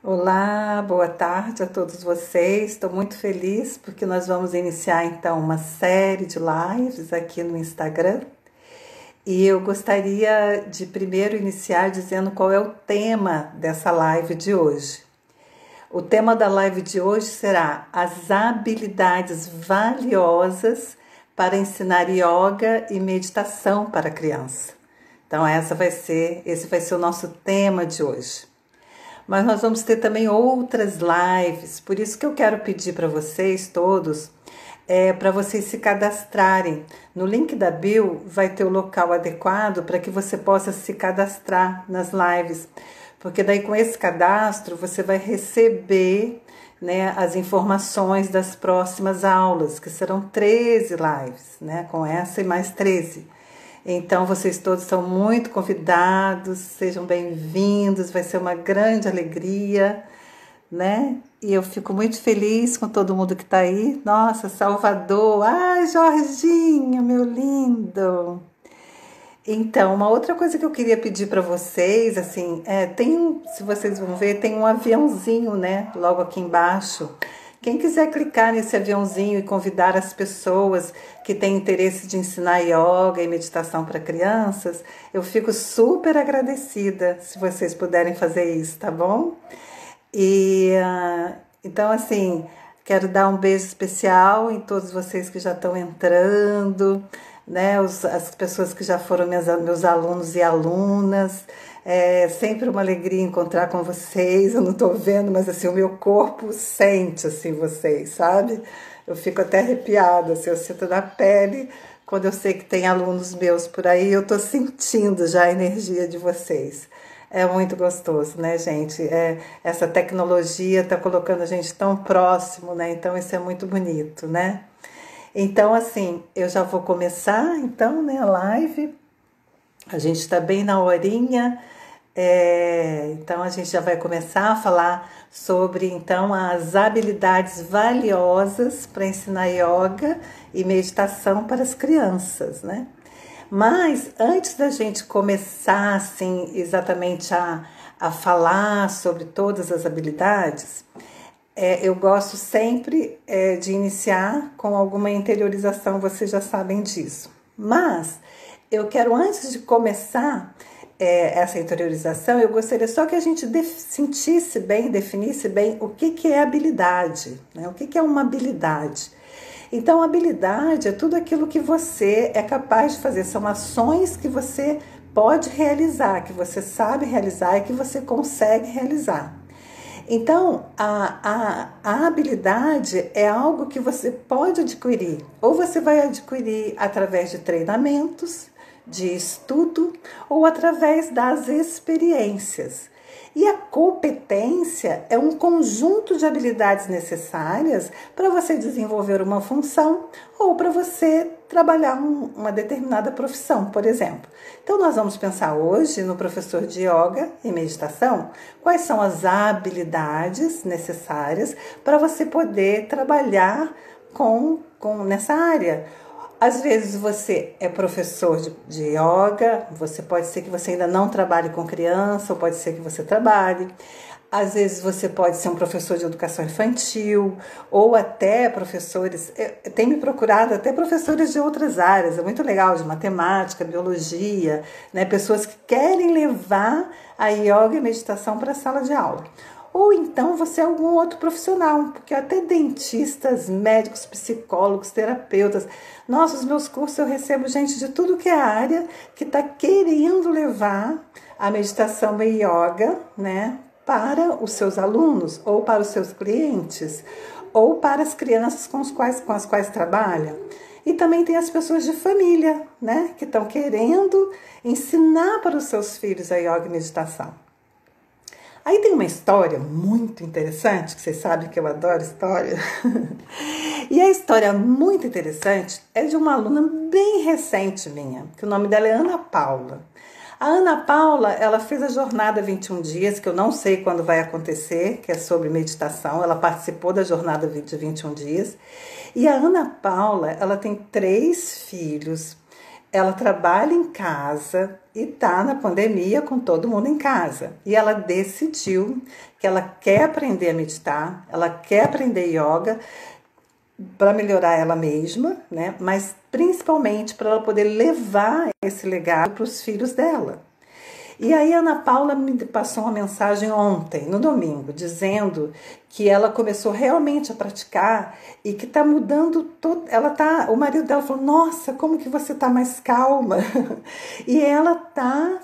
Olá, boa tarde a todos vocês. Estou muito feliz porque nós vamos iniciar então uma série de lives aqui no Instagram. E eu gostaria de primeiro iniciar dizendo qual é o tema dessa live de hoje. O tema da live de hoje será as habilidades valiosas para ensinar yoga e meditação para a criança. Então esse vai ser o nosso tema de hoje. Mas nós vamos ter também outras lives, por isso que eu quero pedir para vocês todos, para vocês se cadastrarem. No link da bio vai ter o local adequado para que você possa se cadastrar nas lives, porque daí com esse cadastro você vai receber, né, as informações das próximas aulas, que serão 13 lives, né, com essa e mais 13. Então, vocês todos são muito convidados, sejam bem-vindos, vai ser uma grande alegria, né? E eu fico muito feliz com todo mundo que está aí. Nossa, Salvador! Ai, Jorginho, meu lindo! Então, uma outra coisa que eu queria pedir para vocês, assim, se vocês vão ver, tem um aviãozinho, né, logo aqui embaixo. Quem quiser clicar nesse aviãozinho e convidar as pessoas que têm interesse de ensinar yoga e meditação para crianças, eu fico super agradecida se vocês puderem fazer isso, tá bom? Então, assim, quero dar um beijo especial em todos vocês que já estão entrando, né? As pessoas que já foram meus alunos e alunas. É sempre uma alegria encontrar com vocês. Eu não estou vendo, mas assim, o meu corpo sente assim vocês, sabe? Eu fico até arrepiada, assim, eu sinto na pele quando eu sei que tem alunos meus por aí, eu estou sentindo já a energia de vocês. É muito gostoso, né, gente? Essa tecnologia está colocando a gente tão próximo, né? Então isso é muito bonito, né? Então, assim, eu já vou começar, então, né, a live. A gente está bem na horinha, então a gente já vai começar a falar sobre então as habilidades valiosas para ensinar yoga e meditação para as crianças, né? Mas antes da gente começar assim exatamente a falar sobre todas as habilidades, eu gosto sempre de iniciar com alguma interiorização, vocês já sabem disso. Mas eu quero, antes de começar essa interiorização, eu gostaria só que a gente sentisse bem, definisse bem o que é habilidade, né? O que é uma habilidade. Então, habilidade é tudo aquilo que você é capaz de fazer, são ações que você pode realizar, que você sabe realizar e que você consegue realizar. Então, a habilidade é algo que você pode adquirir, ou você vai adquirir através de treinamentos, de estudo, ou através das experiências. E a competência é um conjunto de habilidades necessárias para você desenvolver uma função ou para você trabalhar uma determinada profissão, por exemplo. Então, nós vamos pensar hoje no professor de yoga e meditação, quais são as habilidades necessárias para você poder trabalhar nessa área. Às vezes você é professor de yoga, pode ser que você ainda não trabalhe com criança, ou pode ser que você trabalhe. Às vezes você pode ser um professor de educação infantil, ou até professores, tem me procurado até professores de outras áreas, é muito legal, de matemática, biologia, né? Pessoas que querem levar a yoga e meditação para a sala de aula. Ou então você é algum outro profissional, porque até dentistas, médicos, psicólogos, terapeutas. Nossa, os meus cursos eu recebo gente de tudo que é área que está querendo levar a meditação e yoga, né, para os seus alunos, ou para os seus clientes, ou para as crianças com as quais trabalha. E também tem as pessoas de família, né, que estão querendo ensinar para os seus filhos a yoga e meditação. Aí tem uma história muito interessante, que vocês sabem que eu adoro história. E a história muito interessante é de uma aluna bem recente minha, que o nome dela é Ana Paula. A Ana Paula, ela fez a jornada 21 dias, que eu não sei quando vai acontecer, que é sobre meditação. Ela participou da jornada de 21 dias. E a Ana Paula, ela tem 3 filhos. ela trabalha em casa e tá na pandemia com todo mundo em casa. E ela decidiu que ela quer aprender a meditar, ela quer aprender yoga para melhorar ela mesma, né? Mas principalmente para ela poder levar esse legado para os filhos dela. E aí a Ana Paula me passou uma mensagem ontem, no domingo, dizendo que ela começou realmente a praticar e que está mudando todo. O marido dela falou: "Nossa, como que você está mais calma?" E ela está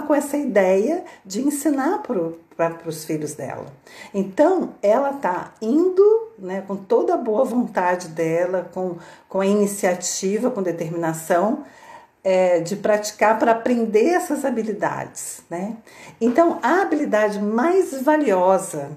com essa ideia de ensinar para os filhos dela. Então, ela está indo, né, com toda a boa vontade dela, com a iniciativa, com determinação, de praticar para aprender essas habilidades, né? Então, a habilidade mais valiosa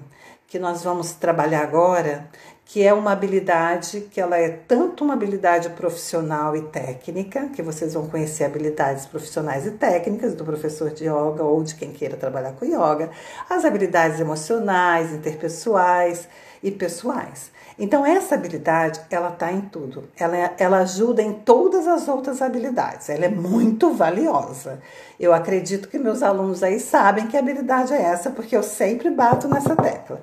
que nós vamos trabalhar agora, que é uma habilidade que ela é tanto uma habilidade profissional e técnica, que vocês vão conhecer habilidades profissionais e técnicas do professor de yoga ou de quem queira trabalhar com yoga, as habilidades emocionais, interpessoais e pessoais. Então, essa habilidade, ela está em tudo. Ela ajuda em todas as outras habilidades. Ela é muito valiosa. Eu acredito que meus alunos aí sabem que habilidade é essa, porque eu sempre bato nessa tecla.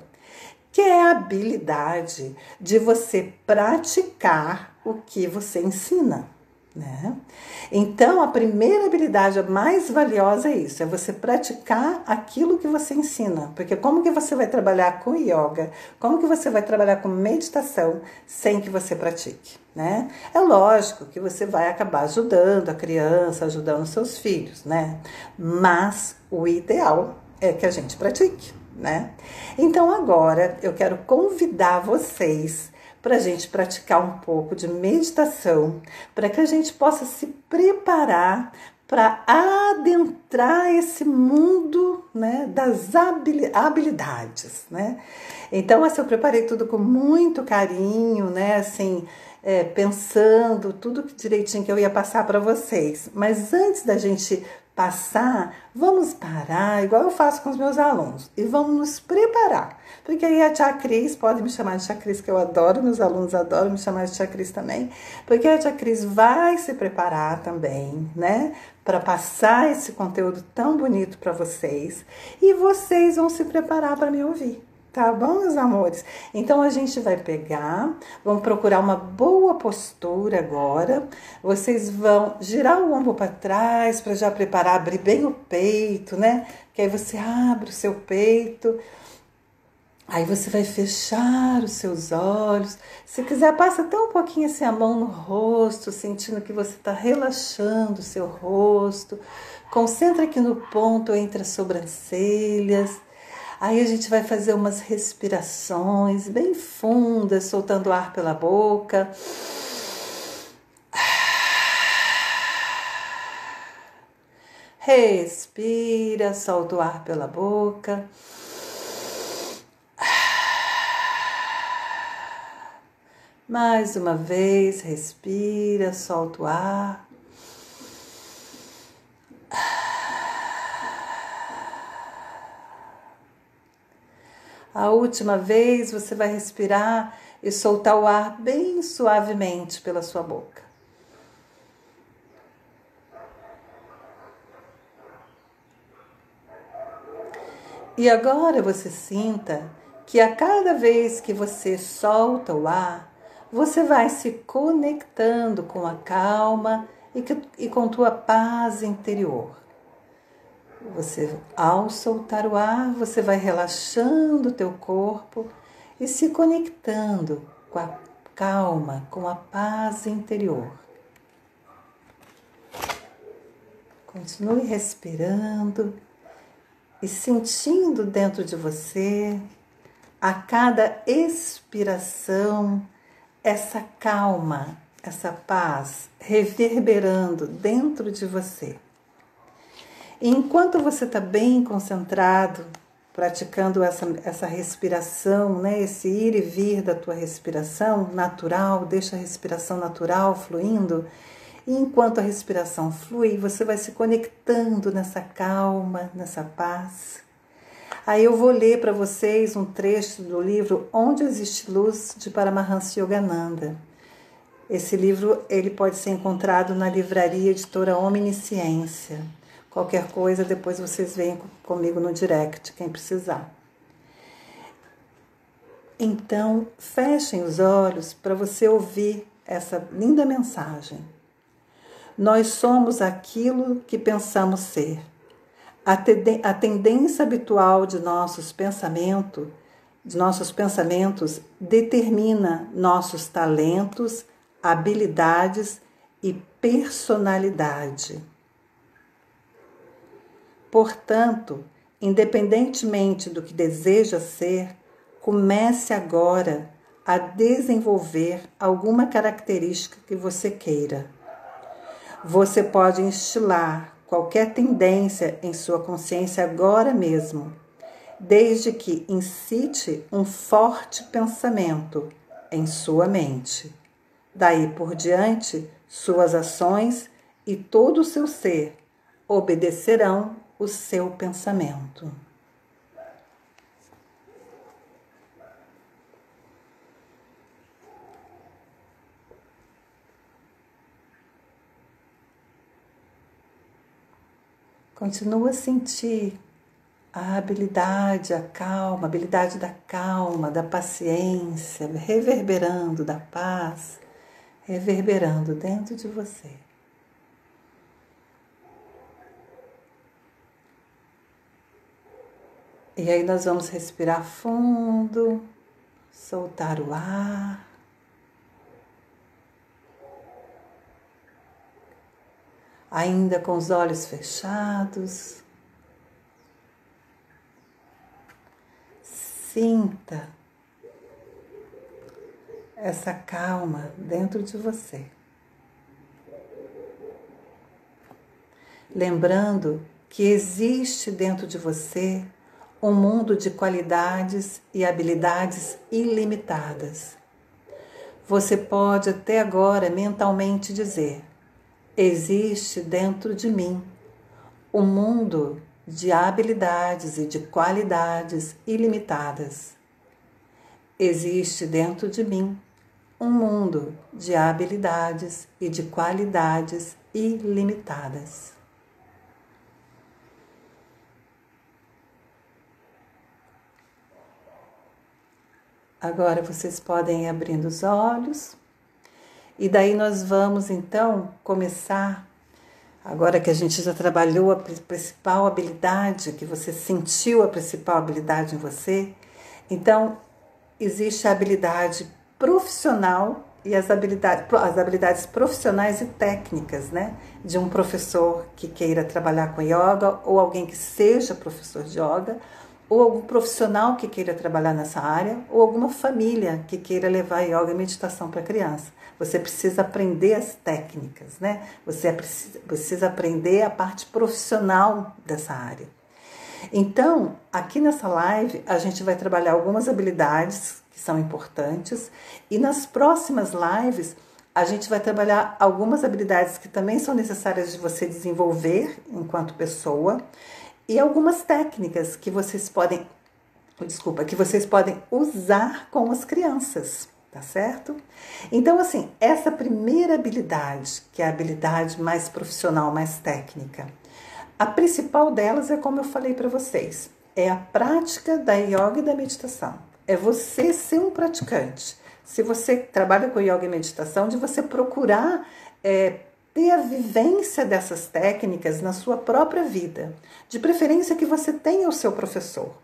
Que é a habilidade de você praticar o que você ensina, né? Então, a primeira habilidade, a mais valiosa é isso, é você praticar aquilo que você ensina. Porque como que você vai trabalhar com yoga, como que você vai trabalhar com meditação sem que você pratique, né? É lógico que você vai acabar ajudando a criança, ajudando seus filhos, né? Mas o ideal é que a gente pratique, né? Então agora eu quero convidar vocês para a gente praticar um pouco de meditação, para que a gente possa se preparar para adentrar esse mundo, né, das habilidades, né? Então, eu preparei tudo com muito carinho, né, assim, pensando tudo direitinho que eu ia passar para vocês. Mas antes da gente passar, vamos parar, igual eu faço com os meus alunos, e vamos nos preparar. Porque aí a tia Cris, pode me chamar de tia Cris, que eu adoro, meus alunos adoram me chamar de tia Cris também, porque a tia Cris vai se preparar também, né, para passar esse conteúdo tão bonito para vocês, e vocês vão se preparar para me ouvir. Tá bom, meus amores? Então a gente vai pegar, vamos procurar uma boa postura agora. Vocês vão girar o ombro para trás para já preparar, abrir bem o peito, né? Que aí você abre o seu peito. Aí você vai fechar os seus olhos. Se quiser, passa até um pouquinho assim a mão no rosto, sentindo que você está relaxando o seu rosto. Concentra aqui no ponto entre as sobrancelhas. Aí a gente vai fazer umas respirações bem fundas, soltando ar pela boca. Respira, solta o ar pela boca. Mais uma vez, respira, solta o ar. A última vez você vai respirar e soltar o ar bem suavemente pela sua boca. E agora você sinta que a cada vez que você solta o ar, você vai se conectando com a calma e com tua paz interior. Você, ao soltar o ar, você vai relaxando o teu corpo e se conectando com a calma, com a paz interior. Continue respirando e sentindo dentro de você, a cada expiração, essa calma, essa paz reverberando dentro de você. E enquanto você está bem concentrado, praticando essa respiração, né, esse ir e vir da tua respiração natural, deixa a respiração natural fluindo, e enquanto a respiração flui, você vai se conectando nessa calma, nessa paz. Aí eu vou ler para vocês um trecho do livro Onde Existe Luz, de Paramahansa Yogananda. Esse livro ele pode ser encontrado na livraria editora Omnisciência. Qualquer coisa, depois vocês vêm comigo no direct, quem precisar. Então, fechem os olhos para você ouvir essa linda mensagem. Nós somos aquilo que pensamos ser. A tendência habitual de nossos pensamentos determina nossos talentos, habilidades e personalidade. Portanto, independentemente do que deseja ser, comece agora a desenvolver alguma característica que você queira. Você pode instilar qualquer tendência em sua consciência agora mesmo, desde que incite um forte pensamento em sua mente. Daí por diante, suas ações e todo o seu ser obedecerão o seu pensamento. Continua a sentir a habilidade, a habilidade da calma, da paciência, reverberando, da paz, reverberando dentro de você. E aí nós vamos respirar fundo, soltar o ar. Ainda com os olhos fechados, sinta essa calma dentro de você. Lembrando que existe dentro de você um mundo de qualidades e habilidades ilimitadas. Você pode até agora mentalmente dizer: existe dentro de mim um mundo de habilidades e de qualidades ilimitadas. Existe dentro de mim um mundo de habilidades e de qualidades ilimitadas. Agora vocês podem ir abrindo os olhos. E daí nós vamos então começar, agora que a gente já trabalhou a principal habilidade, que você sentiu a principal habilidade em você, então existe a habilidade profissional e as habilidades profissionais e técnicas, né? De um professor que queira trabalhar com yoga, ou alguém que seja professor de yoga, ou algum profissional que queira trabalhar nessa área, ou alguma família que queira levar yoga e meditação para a criança. Você precisa aprender as técnicas, né? Você precisa aprender a parte profissional dessa área. Então, aqui nessa live, a gente vai trabalhar algumas habilidades que são importantes, e nas próximas lives, a gente vai trabalhar algumas habilidades que também são necessárias de você desenvolver enquanto pessoa, e algumas técnicas que vocês podem usar com as crianças, tá certo? Então, assim, essa primeira habilidade, que é a habilidade mais profissional, mais técnica, a principal delas é, como eu falei para vocês, é a prática da yoga e da meditação. É você ser um praticante. Se você trabalha com yoga e meditação, de você procurar ter a vivência dessas técnicas na sua própria vida. De preferência que você tenha o seu professor.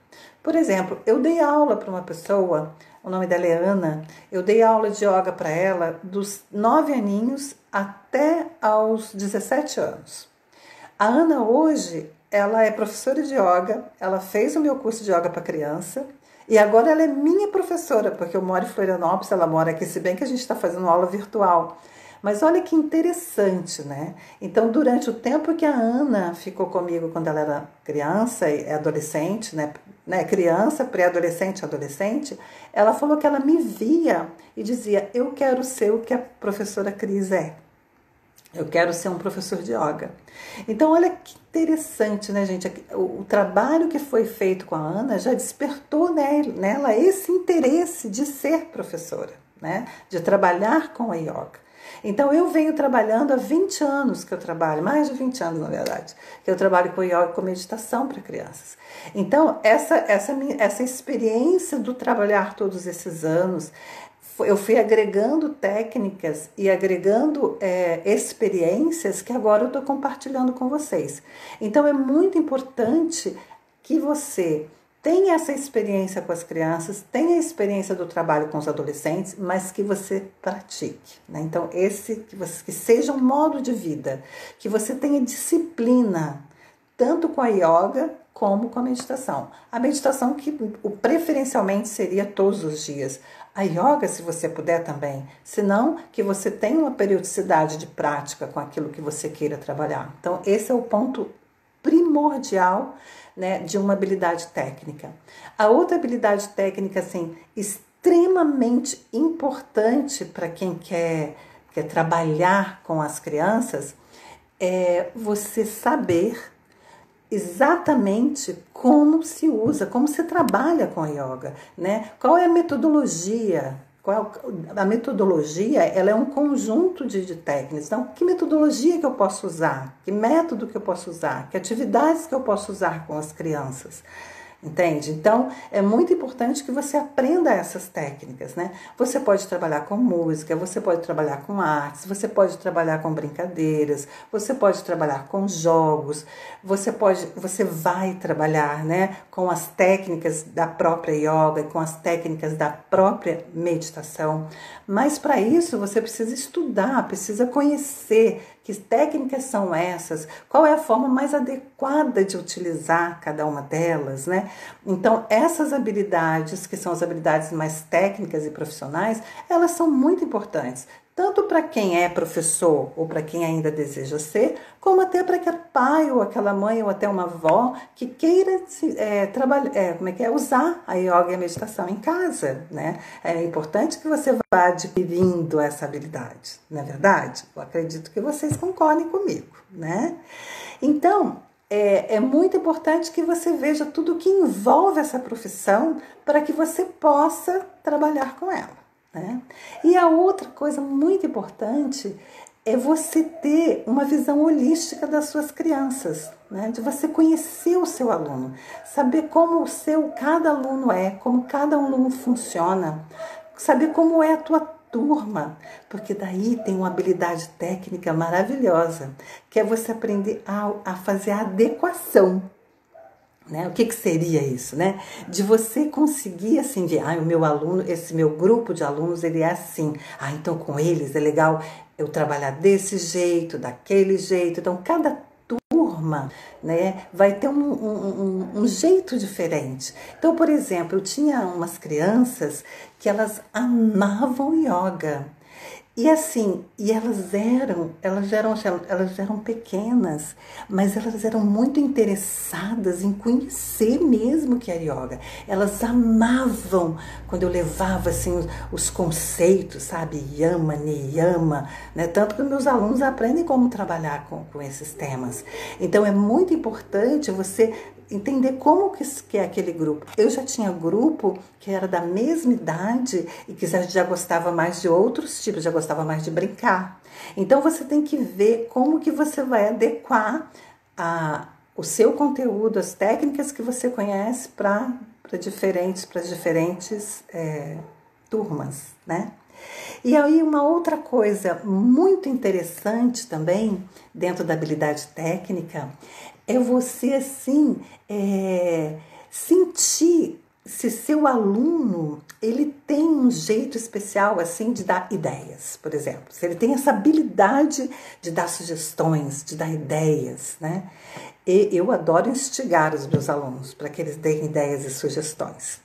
Por exemplo, eu dei aula para uma pessoa, o nome dela é Ana, eu dei aula de yoga para ela dos 9 aninhos até aos 17 anos. A Ana hoje, ela é professora de yoga, ela fez o meu curso de yoga para criança, e agora ela é minha professora, porque eu moro em Florianópolis, ela mora aqui, se bem que a gente está fazendo aula virtual. Mas olha que interessante, né? Então, durante o tempo que a Ana ficou comigo quando ela era criança e adolescente, né? Criança, pré-adolescente, adolescente, ela falou que ela me via e dizia: eu quero ser o que a professora Cris é. Eu quero ser um professor de yoga. Então, olha que interessante, né, gente? O trabalho que foi feito com a Ana já despertou nela esse interesse de ser professora, né? De trabalhar com a yoga. Então eu venho trabalhando há 20 anos que eu trabalho, mais de 20 anos na verdade, que eu trabalho com yoga e com meditação para crianças. Então essa experiência do trabalhar todos esses anos, eu fui agregando técnicas e agregando experiências que agora eu estou compartilhando com vocês. Então é muito importante que você tenha essa experiência com as crianças, tenha a experiência do trabalho com os adolescentes, mas que você pratique, né? Então que seja um modo de vida, que você tenha disciplina, tanto com a yoga como com a meditação. A meditação que preferencialmente seria todos os dias. A yoga, se você puder também. Senão, que você tenha uma periodicidade de prática com aquilo que você queira trabalhar. Então, esse é o ponto primordial, né, de uma habilidade técnica. A outra habilidade técnica, assim, extremamente importante para quem quer trabalhar com as crianças, é você saber exatamente como se usa, como se trabalha com a yoga, né? Qual é a metodologia? A metodologia, ela é um conjunto de técnicas. Então, que metodologia que eu posso usar? Que método que eu posso usar? Que atividades que eu posso usar com as crianças? Entende? Então, é muito importante que você aprenda essas técnicas, né? Você pode trabalhar com música, você pode trabalhar com artes, você pode trabalhar com brincadeiras, você pode trabalhar com jogos, você vai trabalhar, né, com as técnicas da própria yoga, com as técnicas da própria meditação. Mas para isso você precisa estudar, precisa conhecer que técnicas são essas, qual é a forma mais adequada de utilizar cada uma delas, né? Então, essas habilidades, que são as habilidades mais técnicas e profissionais, elas são muito importantes, tanto para quem é professor ou para quem ainda deseja ser, como até para aquele pai ou aquela mãe ou até uma avó que queira usar a yoga e a meditação em casa, né? É importante que você vá adquirindo essa habilidade, não é verdade? Eu acredito que vocês concordem comigo, né? Então, é muito importante que você veja tudo que envolve essa profissão para que você possa trabalhar com ela, né? E a outra coisa muito importante é você ter uma visão holística das suas crianças, né? De você conhecer o seu aluno, saber como cada aluno é, como cada aluno funciona, saber como é a tua turma, porque daí tem uma habilidade técnica maravilhosa, que é você aprender a fazer a adequação, né? O que seria isso, né? De você conseguir assim, o meu aluno, esse meu grupo de alunos, ele é assim, então com eles é legal eu trabalhar desse jeito, daquele jeito, então cada turma, né, vai ter um jeito diferente. Então, por exemplo, eu tinha umas crianças que elas amavam yoga. E assim, elas eram pequenas, mas elas eram muito interessadas em conhecer mesmo o que era yoga. Elas amavam quando eu levava assim os conceitos, sabe, yama, niyama, né? Tanto que meus alunos aprendem como trabalhar com esses temas. Então é muito importante você entender como que é aquele grupo. Eu já tinha grupo que era da mesma idade e que já gostava mais de outros tipos, já gostava mais de brincar. Então você tem que ver como que você vai adequar o seu conteúdo, as técnicas que você conhece para as diferentes turmas, né? E aí uma outra coisa muito interessante também, dentro da habilidade técnica, é você assim, sentir se seu aluno ele tem um jeito especial assim de dar ideias, por exemplo. Se ele tem essa habilidade de dar sugestões, de dar ideias, né? E eu adoro instigar os meus alunos para que eles deem ideias e sugestões.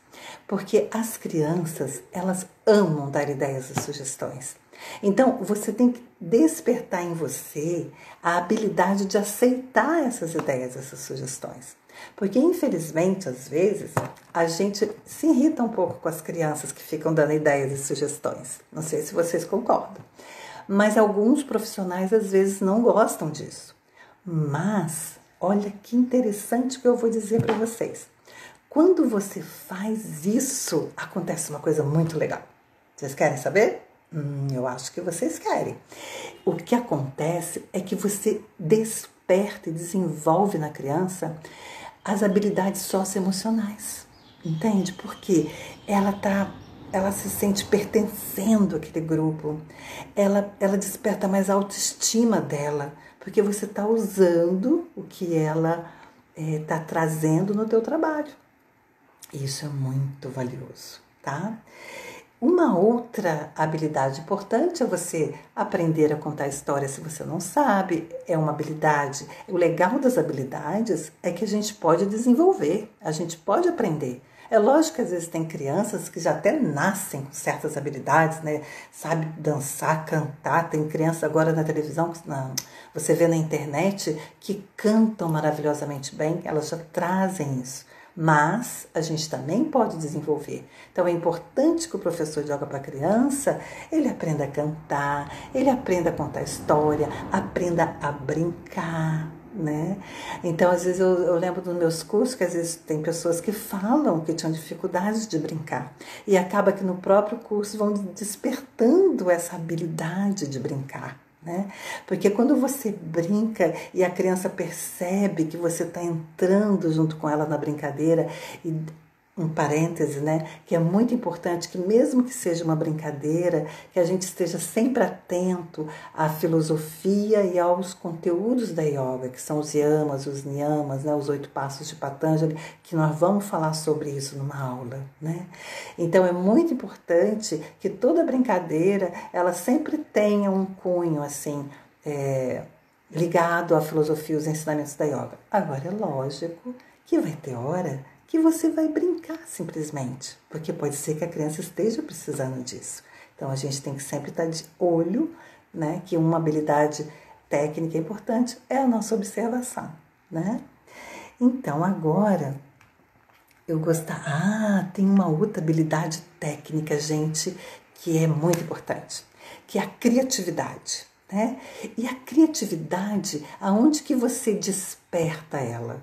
Porque as crianças, elas amam dar ideias e sugestões. Então, você tem que despertar em você a habilidade de aceitar essas ideias, essas sugestões. Porque, infelizmente, às vezes, a gente se irrita um pouco com as crianças que ficam dando ideias e sugestões. Não sei se vocês concordam. Mas alguns profissionais, às vezes, não gostam disso. Mas, olha que interessante que eu vou dizer para vocês. Quando você faz isso, acontece uma coisa muito legal. Vocês querem saber? Eu acho que vocês querem. O que acontece é que você desperta e desenvolve na criança as habilidades socioemocionais, entende? Porque ela se sente pertencendo àquele grupo, ela desperta mais a autoestima dela, porque você está usando o que ela está trazendo no teu trabalho. Isso é muito valioso, tá? Uma outra habilidade importante é você aprender a contar história se você não sabe. É uma habilidade. O legal das habilidades é que a gente pode desenvolver, a gente pode aprender. É lógico que às vezes tem crianças que já até nascem com certas habilidades, né? Sabe dançar, cantar. Tem criança agora na televisão, você vê na internet, que cantam maravilhosamente bem, elas já trazem isso. Mas a gente também pode desenvolver. Então é importante que o professor de yoga para criança, ele aprenda a cantar, ele aprenda a contar história, aprenda a brincar, né? Então às vezes eu lembro dos meus cursos que às vezes tem pessoas que falam que tinham dificuldades de brincar e acaba que no próprio curso vão despertando essa habilidade de brincar. Né? Porque quando você brinca e a criança percebe que você está entrando junto com ela na brincadeira, e um parêntese, né, que é muito importante que mesmo que seja uma brincadeira, que a gente esteja sempre atento à filosofia e aos conteúdos da yoga, que são os yamas, os niyamas, né, os 8 passos de Patanjali, que nós vamos falar sobre isso numa aula, né? Então é muito importante que toda brincadeira, ela sempre tenha um cunho assim, ligado à filosofia e os ensinamentos da yoga. Agora é lógico que vai ter hora que você vai brincar simplesmente, porque pode ser que a criança esteja precisando disso. Então a gente tem que sempre estar de olho, né, que uma habilidade técnica importante é a nossa observação, né? Então agora tem uma outra habilidade técnica, gente, que é muito importante, que é a criatividade, né? E a criatividade, aonde que você desperta ela?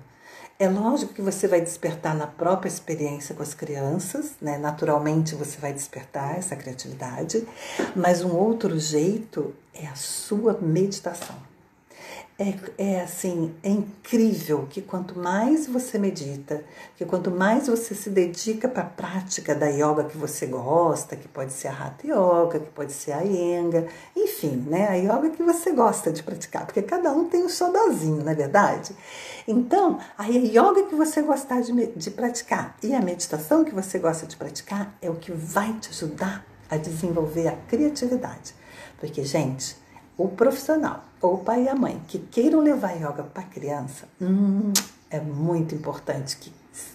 É lógico que você vai despertar na própria experiência com as crianças, né? Naturalmente você vai despertar essa criatividade, mas um outro jeito é a sua meditação. Assim, é incrível que quanto mais você medita, que quanto mais você se dedica para a prática da yoga que você gosta, que pode ser a Hatha Yoga, que pode ser a Iyengar, enfim, né, a yoga que você gosta de praticar, porque cada um tem o seu dozinho, não é verdade? Então, aí a yoga que você gostar de praticar e a meditação que você gosta de praticar é o que vai te ajudar a desenvolver a criatividade. Porque, gente, o profissional ou o pai e a mãe que queiram levar yoga para a criança, é muito importante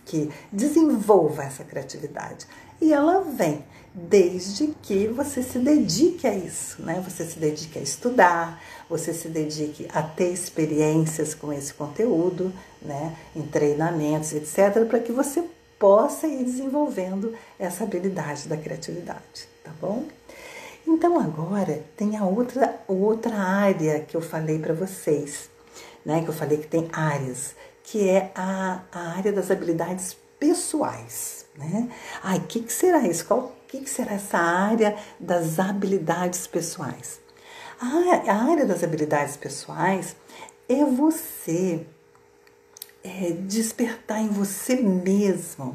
que desenvolva essa criatividade. E ela vem desde que você se dedique a isso, né? Você se dedique a estudar, você se dedique a ter experiências com esse conteúdo, né? Em treinamentos, etc., para que você possa ir desenvolvendo essa habilidade da criatividade, tá bom? Então agora tem a outra área que eu falei para vocês, né? Que eu falei que tem áreas, que é a área das habilidades pessoais, né? Ai, o que será isso? O que será essa área das habilidades pessoais? A área das habilidades pessoais é você despertar em você mesmo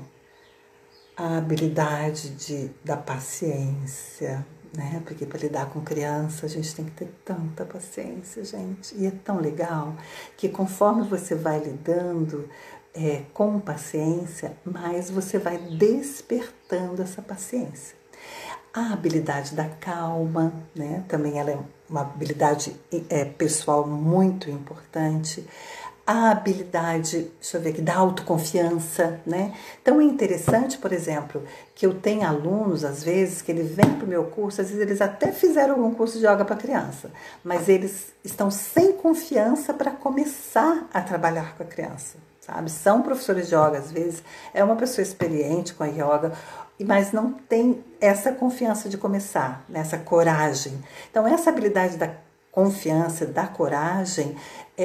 a habilidade da paciência, né? Porque para lidar com criança a gente tem que ter tanta paciência, gente. E é tão legal que conforme você vai lidando com paciência, mais você vai despertando essa paciência. A habilidade da calma, né? Também ela é uma habilidade pessoal muito importante. A habilidade, deixa eu ver aqui, da autoconfiança, né? Então é interessante, por exemplo, que eu tenho alunos, às vezes, que eles vêm para o meu curso, às vezes eles até fizeram algum curso de yoga para criança, mas eles estão sem confiança para começar a trabalhar com a criança, sabe? São professores de yoga, às vezes, é uma pessoa experiente com a yoga, mas não tem essa confiança de começar, né? Essa coragem. Então essa habilidade da confiança, da coragem,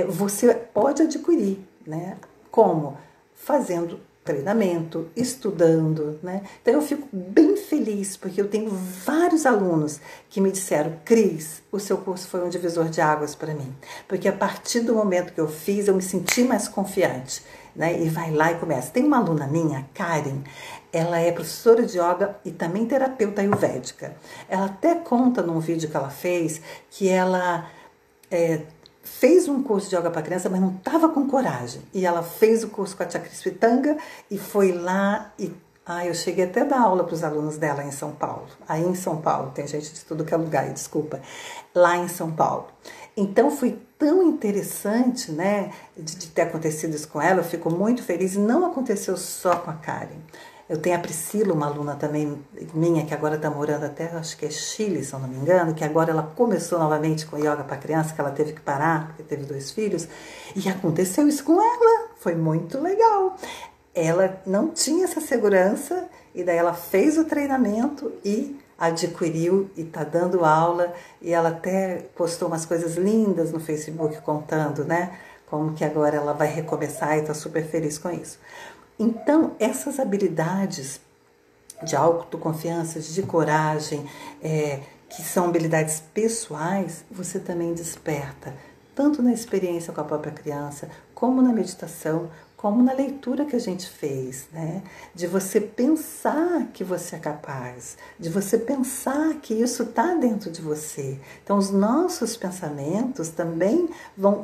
você pode adquirir, né? Como? Fazendo treinamento, estudando, né? Então eu fico bem feliz, porque eu tenho vários alunos que me disseram: Cris, o seu curso foi um divisor de águas para mim, porque a partir do momento que eu fiz, eu me senti mais confiante, né? E vai lá e começa. Tem uma aluna minha, a Karen, ela é professora de yoga e também terapeuta ayurvédica. Ela até conta num vídeo que ela fez que ela fez um curso de yoga para criança, mas não estava com coragem. E ela fez o curso com a Tia Crispitanga e foi lá e... eu cheguei até a dar aula para os alunos dela em São Paulo. Aí em São Paulo, tem gente de tudo que é lugar, desculpa. Lá em São Paulo. Então foi tão interessante, né, de ter acontecido isso com ela. Eu fico muito feliz. E não aconteceu só com a Karen. Eu tenho a Priscila, uma aluna também minha, que agora está morando até, acho que é Chile, se eu não me engano, que agora ela começou novamente com yoga para criança, que ela teve que parar, porque teve 2 filhos, e aconteceu isso com ela, foi muito legal. Ela não tinha essa segurança, e daí ela fez o treinamento e adquiriu, e está dando aula, e ela até postou umas coisas lindas no Facebook contando, né, como que agora ela vai recomeçar e está super feliz com isso. Então, essas habilidades de autoconfiança, de coragem, que são habilidades pessoais, você também desperta, tanto na experiência com a própria criança, como na meditação, como na leitura que a gente fez, né? De você pensar que você é capaz, de você pensar que isso está dentro de você. Então, os nossos pensamentos também vão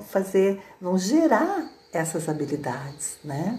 gerar essas habilidades, né?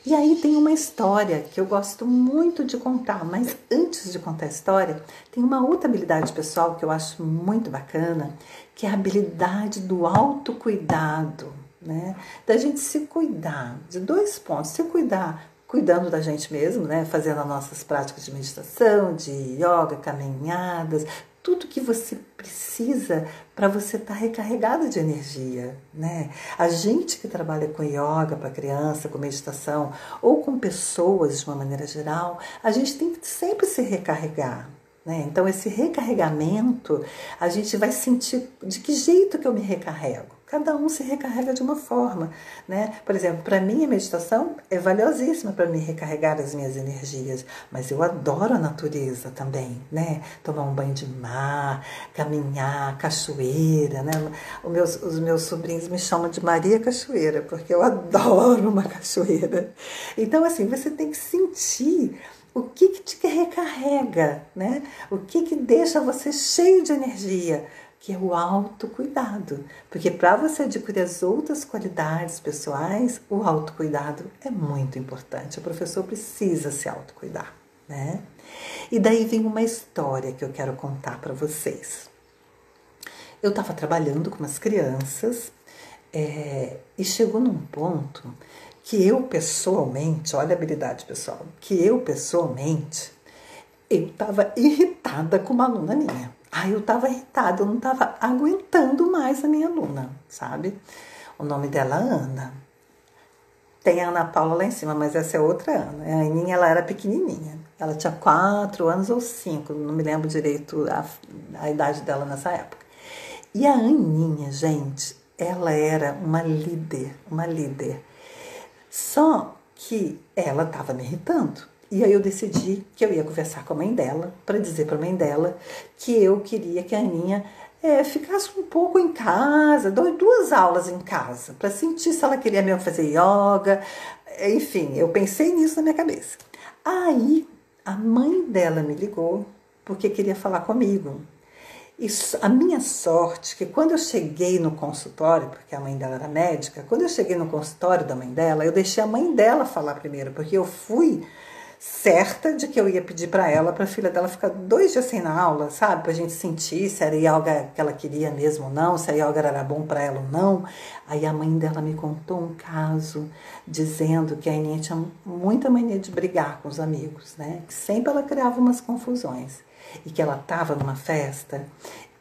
E aí tem uma história que eu gosto muito de contar, mas antes de contar a história, tem uma outra habilidade pessoal que eu acho muito bacana, que é a habilidade do autocuidado, né? Da gente se cuidar, de 2 pontos: se cuidar, cuidando da gente mesmo, né? Fazendo as nossas práticas de meditação, de yoga, caminhadas, tudo que você precisa para você estar recarregada de energia, né? A gente que trabalha com yoga para criança, com meditação, ou com pessoas de uma maneira geral, a gente tem que sempre se recarregar, né? Então, esse recarregamento, a gente vai sentir de que jeito que eu me recarrego. Cada um se recarrega de uma forma, né? Por exemplo, para mim a meditação é valiosíssima para me recarregar as minhas energias, mas eu adoro a natureza também, né? Tomar um banho de mar, caminhar, cachoeira, né? Os meus sobrinhos me chamam de Maria Cachoeira, porque eu adoro uma cachoeira. Então, assim, você tem que sentir o que te recarrega, né? O que deixa você cheio de energia, que é o autocuidado. Porque para você adquirir as outras qualidades pessoais, o autocuidado é muito importante. O professor precisa se autocuidar, né? E daí vem uma história que eu quero contar para vocês. Eu estava trabalhando com umas crianças e chegou num ponto que eu pessoalmente, olha a habilidade pessoal, que eu pessoalmente, eu estava irritada com uma aluna minha. Eu estava irritada, eu não estava aguentando mais a minha aluna, sabe? O nome dela é Ana. Tem a Ana Paula lá em cima, mas essa é outra Ana. A Aninha, ela era pequenininha. Ela tinha 4 anos ou 5, não me lembro direito a idade dela nessa época. E a Aninha, gente, ela era uma líder. Só que ela estava me irritando. E aí eu decidi que eu ia conversar com a mãe dela, para dizer para a mãe dela que eu queria que a Aninha ficasse um pouco em casa, 2 aulas em casa, para sentir se ela queria mesmo fazer yoga. Enfim, eu pensei nisso na minha cabeça. Aí a mãe dela me ligou porque queria falar comigo. E a minha sorte, que quando eu cheguei no consultório, porque a mãe dela era médica, quando eu cheguei no consultório da mãe dela, eu deixei a mãe dela falar primeiro, porque eu fui certa de que eu ia pedir para a filha dela ficar 2 dias sem na aula, sabe? Pra gente sentir se era yoga que ela queria mesmo ou não, se a yoga era bom para ela ou não. Aí a mãe dela me contou um caso, dizendo que a Aninha tinha muita mania de brigar com os amigos, né? Que sempre ela criava umas confusões. E que ela estava numa festa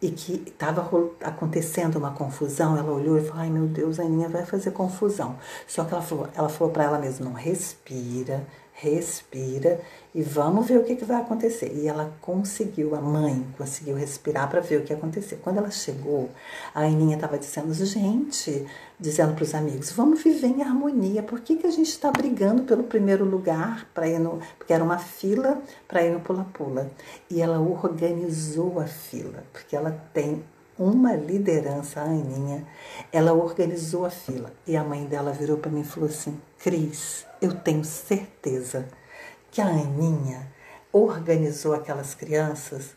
e que estava acontecendo uma confusão. Ela olhou e falou: ai meu Deus, a Aninha vai fazer confusão. Só que ela falou para ela mesma: não, respira, respira e vamos ver o que vai acontecer. E ela conseguiu, a mãe conseguiu respirar para ver o que ia acontecer. Quando ela chegou, a Aninha estava dizendo, gente, dizendo para os amigos, vamos viver em harmonia. Por que a gente está brigando pelo primeiro lugar para ir no, porque era uma fila para ir no pula-pula. E ela organizou a fila, porque ela tem uma liderança, a Aninha. Ela organizou a fila. E a mãe dela virou para mim e falou assim, Cris, eu tenho certeza que a Aninha organizou aquelas crianças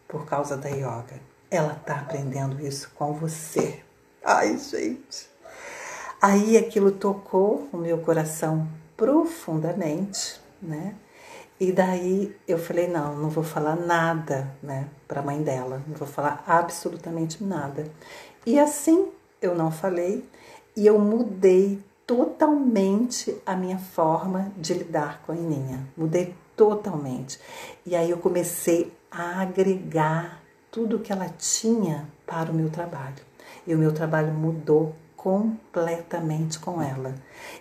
por causa da yoga. Ela está aprendendo isso com você. Ai, gente. Aí aquilo tocou o meu coração profundamente, né? E daí eu falei, não vou falar nada, né, para a mãe dela. Não vou falar absolutamente nada. E assim eu não falei e eu mudei totalmente a minha forma de lidar com a Aninha. Mudei totalmente. E aí eu comecei a agregar tudo que ela tinha para o meu trabalho. E o meu trabalho mudou completamente com ela.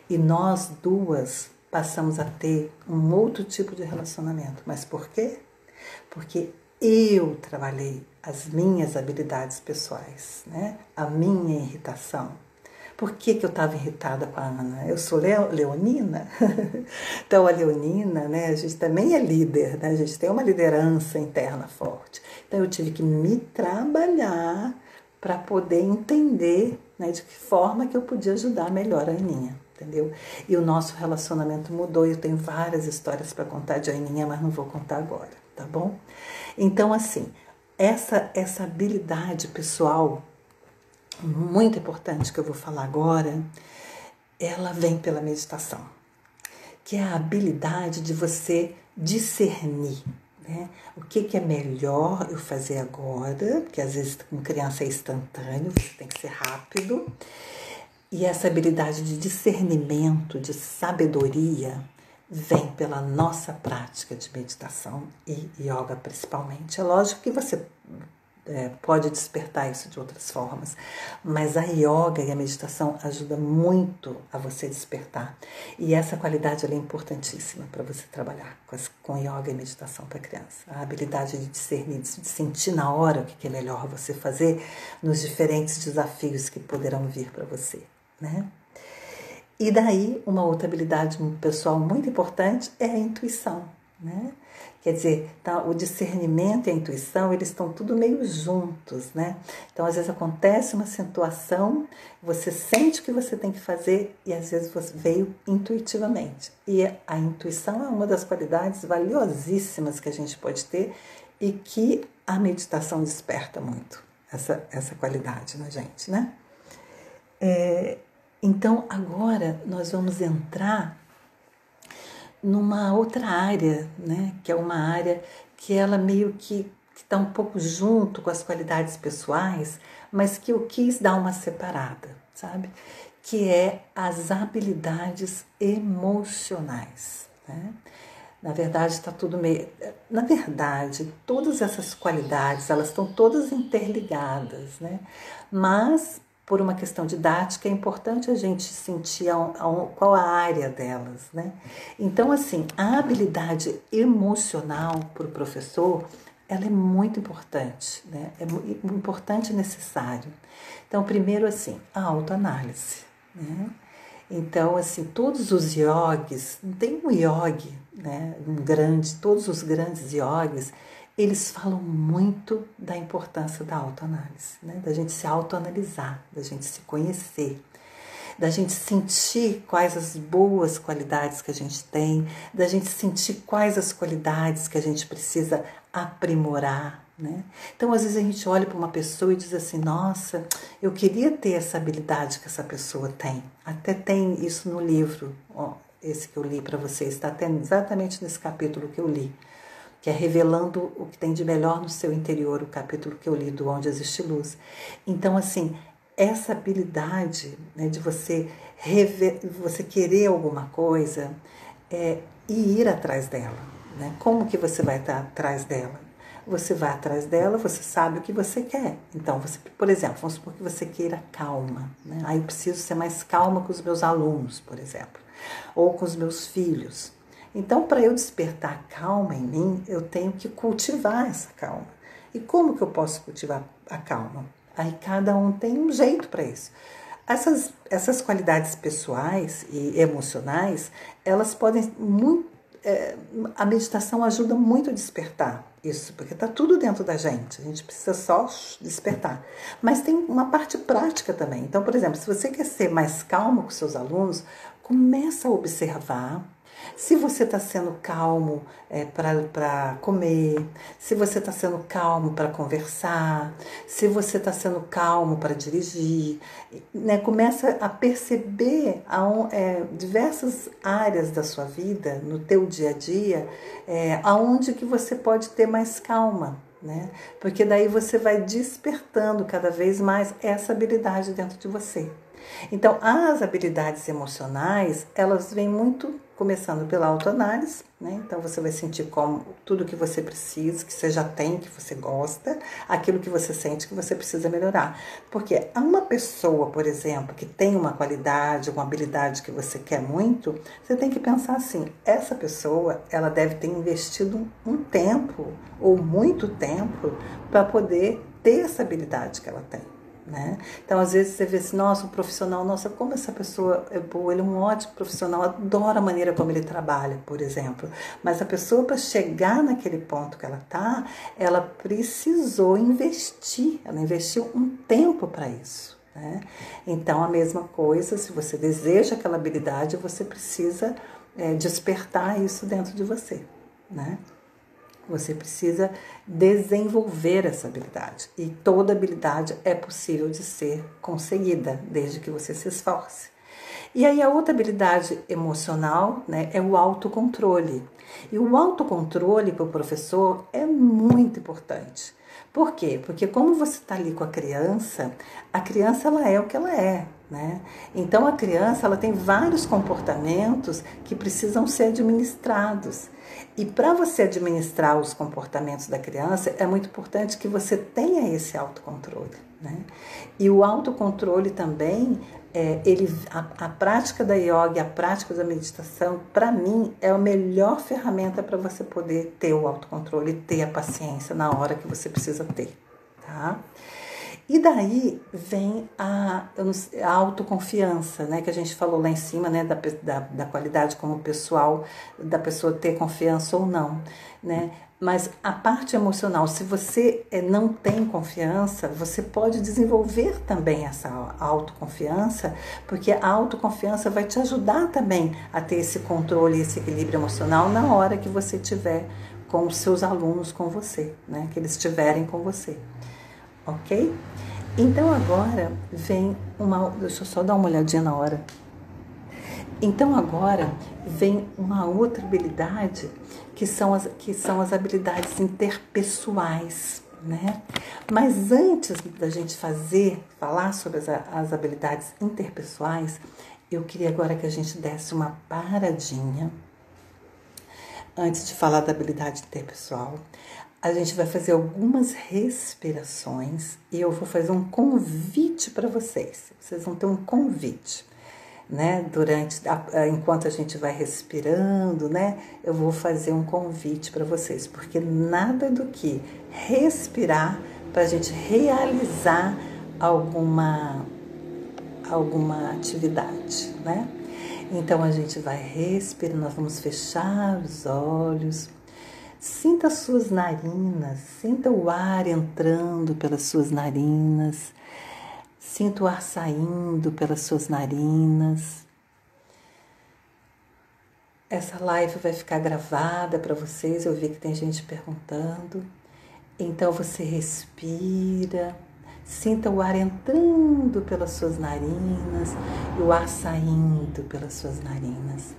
E nós duas passamos a ter um outro tipo de relacionamento. Mas por quê? Porque eu trabalhei as minhas habilidades pessoais, né? A minha irritação. Por que eu estava irritada com a Ana? Eu sou leonina, então a leonina, né, a gente também é líder, né? A gente tem uma liderança interna forte. Então eu tive que me trabalhar para poder entender, né, de que forma que eu podia ajudar melhor a Aninha, entendeu? E o nosso relacionamento mudou, eu tenho várias histórias para contar de Aninha, mas não vou contar agora, tá bom? Então, assim, essa habilidade pessoal muito importante que eu vou falar agora, ela vem pela meditação, que é a habilidade de você discernir, né? O que é melhor eu fazer agora, porque às vezes com criança é instantâneo, você tem que ser rápido, e essa habilidade de discernimento, de sabedoria, vem pela nossa prática de meditação e yoga principalmente. É lógico que você pode despertar isso de outras formas, mas a yoga e a meditação ajudam muito a você despertar. E essa qualidade ela é importantíssima para você trabalhar com yoga e meditação para criança. A habilidade de discernir, de sentir na hora o que é melhor você fazer nos diferentes desafios que poderão vir para você, né? E daí, uma outra habilidade pessoal muito importante é a intuição, né? Quer dizer, tá, o discernimento e a intuição, eles estão tudo meio juntos, né? Então, às vezes acontece uma situação, você sente o que você tem que fazer e às vezes você veio intuitivamente. E a intuição é uma das qualidades valiosíssimas que a gente pode ter e que a meditação desperta muito, essa qualidade na gente, né? Então, agora nós vamos entrar numa outra área, né? Que é uma área que ela meio que está um pouco junto com as qualidades pessoais, mas que eu quis dar uma separada, sabe? Que é as habilidades emocionais, né? Na verdade, está tudo meio... Na verdade, todas essas qualidades, elas estão todas interligadas, né? Mas, por uma questão didática, é importante a gente sentir qual a área delas, né? Então, assim, a habilidade emocional para o professor, ela é muito importante, né? É importante e necessário. Então, primeiro, assim, a autoanálise, né? Então, assim, todos os yogis, tem um yogi, né, todos os grandes yogis, eles falam muito da importância da autoanálise, né, da gente se autoanalisar, da gente se conhecer, da gente sentir quais as boas qualidades que a gente tem, da gente sentir quais as qualidades que a gente precisa aprimorar, né? Então, às vezes a gente olha para uma pessoa e diz assim, nossa, eu queria ter essa habilidade que essa pessoa tem. Até tem isso no livro, ó, esse que eu li para vocês, está até exatamente nesse capítulo que eu li, que é Revelando o que tem de melhor no seu interior, o capítulo que eu li do Onde Existe Luz. Então, assim, essa habilidade, né, de você querer alguma coisa e ir atrás dela, né? Como que você vai estar atrás dela? Você vai atrás dela, você sabe o que você quer. Então, você, por exemplo, vamos supor que você queira calma, né? Eu preciso ser mais calma com os meus alunos, por exemplo, ou com os meus filhos. Então, para eu despertar calma em mim, eu tenho que cultivar essa calma. E como que eu posso cultivar a calma? Aí cada um tem um jeito para isso. Essas qualidades pessoais e emocionais, elas podem muito. A meditação ajuda muito a despertar isso, porque está tudo dentro da gente, a gente precisa só despertar. Mas tem uma parte prática também. Então, por exemplo, se você quer ser mais calmo com seus alunos, começa a observar se você está sendo calmo para comer, se você está sendo calmo para conversar, se você está sendo calmo para dirigir, né? Começa a perceber diversas áreas da sua vida, no teu dia a dia, aonde que você pode ter mais calma. Né? Porque daí você vai despertando cada vez mais essa habilidade dentro de você. Então, as habilidades emocionais, elas vêm muito começando pela autoanálise, né? Então, você vai sentir como tudo que você precisa, que você já tem, que você gosta, aquilo que você sente que você precisa melhorar. Porque uma pessoa, por exemplo, que tem uma qualidade, uma habilidade que você quer muito, você tem que pensar assim, essa pessoa, ela deve ter investido um tempo, ou muito tempo, para poder ter essa habilidade que ela tem. Né? Então, às vezes você vê assim, nossa, um profissional, nossa, como essa pessoa é boa, ele é um ótimo profissional, adoro a maneira como ele trabalha, por exemplo. Mas a pessoa, para chegar naquele ponto que ela está, ela precisou investir, ela investiu um tempo para isso. Né? Então, a mesma coisa, se você deseja aquela habilidade, você precisa despertar isso dentro de você. Né? Você precisa desenvolver essa habilidade. E toda habilidade é possível de ser conseguida, desde que você se esforce. E aí a outra habilidade emocional, né, é o autocontrole. E o autocontrole para o professor é muito importante. Por quê? Porque como você está ali com a criança ela é o que ela é. Né? Então a criança ela tem vários comportamentos que precisam ser administrados. E para você administrar os comportamentos da criança, é muito importante que você tenha esse autocontrole. Né? E o autocontrole também, a prática da yoga, a prática da meditação, para mim, é a melhor ferramenta para você poder ter o autocontrole e ter a paciência na hora que você precisa ter. Tá? E daí vem a autoconfiança, né, que a gente falou lá em cima, né, da qualidade como pessoal, da pessoa ter confiança ou não. Né? Mas a parte emocional, se você não tem confiança, você pode desenvolver também essa autoconfiança, porque a autoconfiança vai te ajudar também a ter esse controle, esse equilíbrio emocional na hora que você estiver com os seus alunos com você, né, que eles estiverem com você. Ok? Então agora vem deixa eu só dar uma olhadinha na hora. Então agora vem uma outra habilidade que são as habilidades interpessoais, né? Mas antes da gente falar sobre as habilidades interpessoais, eu queria agora que a gente desse uma paradinha antes de falar da habilidade interpessoal. A gente vai fazer algumas respirações e eu vou fazer um convite para vocês. Vocês vão ter um convite, né? Enquanto a gente vai respirando, né? Eu vou fazer um convite para vocês, porque nada do que respirar para a gente realizar alguma atividade, né? Então a gente vai respirar, nós vamos fechar os olhos. Sinta as suas narinas, sinta o ar entrando pelas suas narinas, sinta o ar saindo pelas suas narinas. Essa live vai ficar gravada para vocês, eu vi que tem gente perguntando. Então você respira, sinta o ar entrando pelas suas narinas e o ar saindo pelas suas narinas.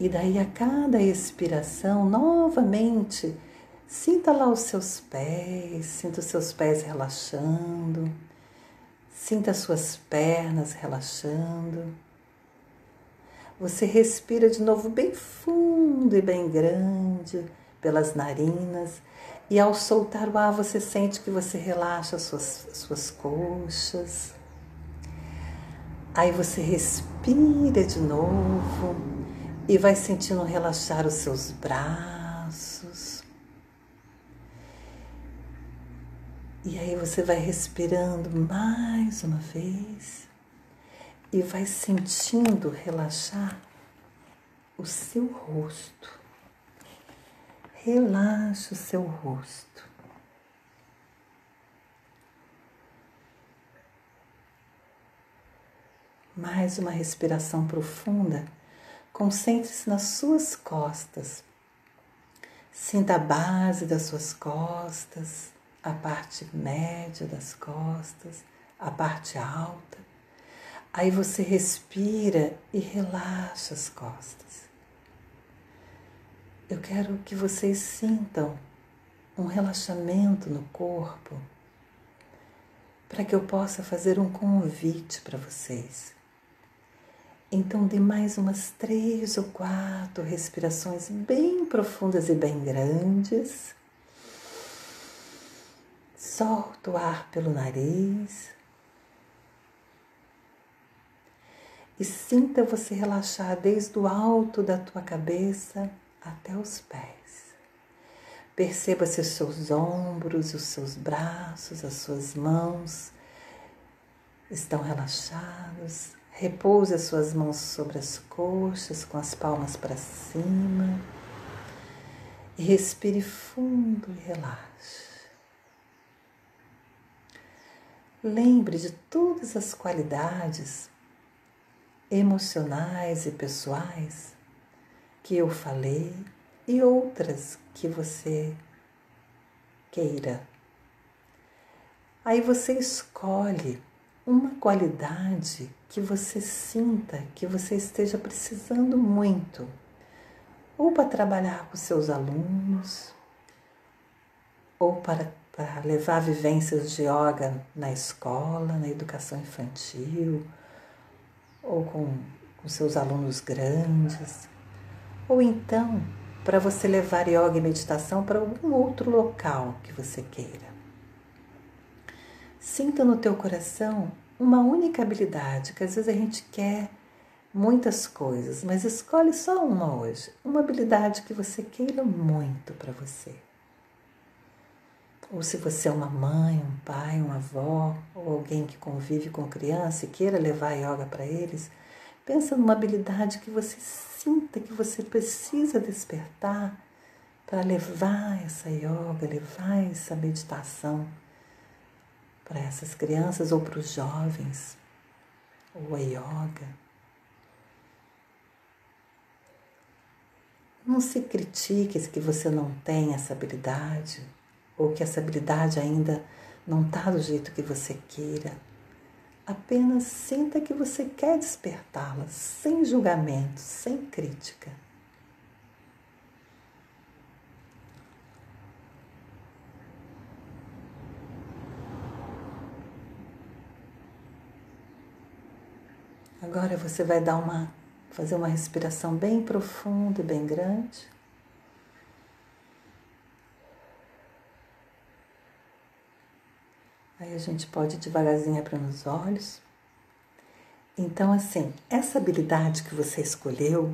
E daí a cada expiração, novamente, sinta lá os seus pés, sinta os seus pés relaxando, sinta as suas pernas relaxando. Você respira de novo bem fundo e bem grande pelas narinas e ao soltar o ar você sente que você relaxa as suas coxas. Aí você respira de novo E vai sentindo relaxar os seus braços. E aí você vai respirando mais uma vez e vai sentindo relaxar o seu rosto. Relaxa o seu rosto. Mais uma respiração profunda. Concentre-se nas suas costas. Sinta a base das suas costas, a parte média das costas, a parte alta. Aí você respira e relaxa as costas. Eu quero que vocês sintam um relaxamento no corpo para que eu possa fazer um convite para vocês. Então, dê mais umas 3 ou 4 respirações bem profundas e bem grandes. Solta o ar pelo nariz. E sinta você relaxar desde o alto da tua cabeça até os pés. Perceba se os seus ombros, os seus braços, as suas mãos estão relaxados. Repouse as suas mãos sobre as coxas, com as palmas para cima. E respire fundo e relaxe. Lembre de todas as qualidades emocionais e pessoais que eu falei e outras que você queira. Aí você escolhe uma qualidade que você sinta que você esteja precisando muito, ou para trabalhar com seus alunos, ou para levar vivências de yoga na escola, na educação infantil, ou com seus alunos grandes, ou então para você levar yoga e meditação para algum outro local que você queira. Sinta no teu coração uma única habilidade, que às vezes a gente quer muitas coisas, mas escolhe só uma hoje, uma habilidade que você queira muito para você. Ou se você é uma mãe, um pai, uma avó, ou alguém que convive com criança e queira levar yoga para eles, pensa numa habilidade que você sinta que você precisa despertar para levar essa yoga, levar essa meditação para essas crianças ou para os jovens, ou a yoga. Não se critique que você não tem essa habilidade, ou que essa habilidade ainda não está do jeito que você queira. Apenas sinta que você quer despertá-la, sem julgamento, sem crítica. Agora você vai fazer uma respiração bem profunda e bem grande. Aí a gente pode ir devagarzinho abrindo os olhos. Então, assim, essa habilidade que você escolheu,